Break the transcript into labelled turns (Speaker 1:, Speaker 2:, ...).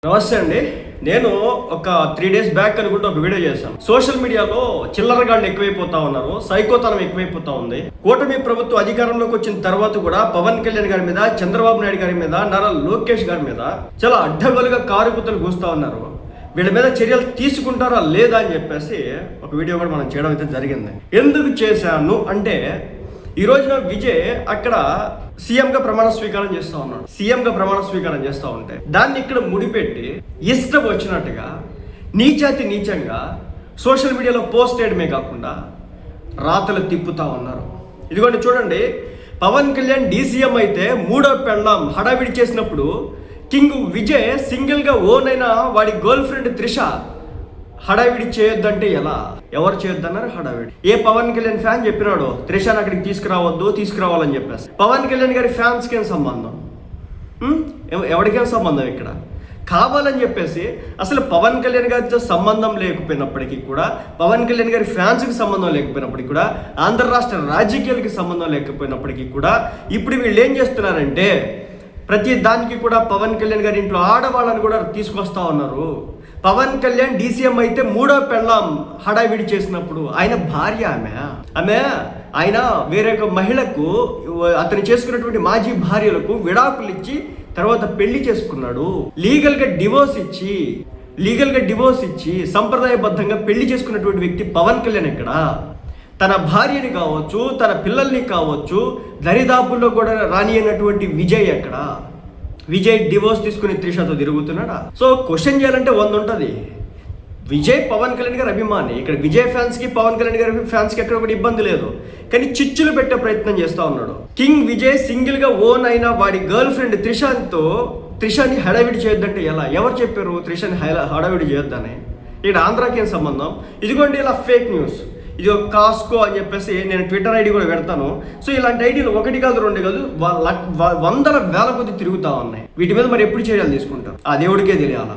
Speaker 1: నమస్తే అండి. నేను ఒక 3 days బ్యాక్ అనుకుంటూ ఒక వీడియో చేశాను. సోషల్ మీడియాలో చిల్లరగాళ్ళు ఎక్కువైపోతా ఉన్నారు, సైకోతనం ఎక్కువైపోతా ఉంది. కూటమి ప్రభుత్వం అధికారంలోకి వచ్చిన తర్వాత కూడా పవన్ కళ్యాణ్ గారి మీద, చంద్రబాబు నాయుడు గారి మీద, నారా లోకేష్ గారి మీద చాలా అడ్డగోలుగా కారుకుతలు కూస్తా ఉన్నారు. వీళ్ళ మీద చర్యలు తీసుకుంటారా లేదా అని చెప్పేసి ఒక వీడియో కూడా మనం చేయడం అయితే జరిగింది. ఎందుకు చేశాను అంటే, ఈ రోజున విజయ్ అక్కడ సీఎంగా ప్రమాణ స్వీకారం చేస్తూ ఉన్నాడు. సీఎంగా ప్రమాణ స్వీకారం చేస్తూ ఉంటే దాన్ని ఇక్కడ ముడిపెట్టి ఇష్టం వచ్చినట్టుగా నీచంగా సోషల్ మీడియాలో పోస్ట్ చేయడమే కాకుండా రాతలు తిప్పుతా ఉన్నారు. ఇదిగోండి చూడండి, పవన్ కళ్యాణ్ డీసీఎం అయితే మూడో పెళ్ళాం హడావిడి చేసినప్పుడు కింగ్ విజయ్ సింగిల్గా ఓన్ అయిన వాడి గర్ల్ ఫ్రెండ్ త్రిష హడావిడి చేయొద్దంటే ఎలా? ఎవరు చేయొద్దన్నారు హడావిడి? ఏ పవన్ కళ్యాణ్ ఫ్యాన్ చెప్పినాడు త్రిషాని అక్కడికి తీసుకురావాలని చెప్పేసి? పవన్ కళ్యాణ్ గారి ఫ్యాన్స్కి ఏం సంబంధం? ఎవరికేం సంబంధం? ఇక్కడ కావాలని చెప్పేసి అసలు పవన్ కళ్యాణ్ గారితో సంబంధం లేకపోయినప్పటికీ కూడా, పవన్ కళ్యాణ్ గారి ఫ్యాన్స్కి సంబంధం లేకపోయినప్పటికీ కూడా, ఆంధ్ర రాష్ట్ర రాజకీయాలకి సంబంధం లేకపోయినప్పటికీ కూడా ఇప్పుడు వీళ్ళు ఏం చేస్తున్నారంటే ప్రతి దానికి కూడా పవన్ కళ్యాణ్ గారి ఇంట్లో ఆడవాళ్ళని కూడా తీసుకొస్తా ఉన్నారు. పవన్ కళ్యాణ్ డీసీఎం అయితే మూడో పెళ్ళాం హడావిడి చేసినప్పుడు ఆయన భార్య ఆయన వేరే ఒక మహిళకు, అతను చేసుకున్నటువంటి మాజీ భార్యలకు విడాకులు ఇచ్చి తర్వాత పెళ్లి చేసుకున్నాడు. లీగల్గా డివోర్స్ ఇచ్చి సంప్రదాయబద్ధంగా పెళ్లి చేసుకున్నటువంటి వ్యక్తి పవన్ కళ్యాణ్ ఇక్కడ. తన భార్యని కావచ్చు, తన పిల్లల్ని కావచ్చు, దరిదాపుల్లో కూడా రానియనటువంటి విజయ్ ఎక్కడ? విజయ్ డివోర్స్ తీసుకుని త్రిషతో తిరుగుతున్నాడా? సో క్వశ్చన్ చేయాలంటే 100 ఉంటుంది. విజయ్ పవన్ కళ్యాణ్ గారి అభిమాని. ఇక్కడ విజయ్ ఫ్యాన్స్కి, పవన్ కళ్యాణ్ గారి ఫ్యాన్స్కి ఎక్కడ కూడా ఇబ్బంది లేదు, కానీ చిచ్చులు పెట్టే ప్రయత్నం చేస్తూ ఉన్నాడు. కింగ్ విజయ్ సింగిల్గా ఓన్ అయిన వాడి గర్ల్ ఫ్రెండ్ త్రిషాని హడావిడి చేయొద్దంటే ఎలా? ఎవరు చెప్పారు త్రిషాని హడావిడి చేయొద్దని? ఇక్కడ ఆంధ్రాకి ఏం సంబంధం? ఇదిగోండి ఇలా ఫేక్ న్యూస్. ఇది ఒక కాస్కో అని చెప్పేసి నేను ట్విట్టర్ ఐడి కూడా పెడతాను. సో ఇలాంటి ఐడీలు 1 కాదు 2 కాదు, వందల వేల కొద్ది తిరుగుతూ ఉన్నాయి. వీటి మీద మరి ఎప్పుడు చర్యలు తీసుకుంటారు? ఆ దేవుడికే తెలియాలా.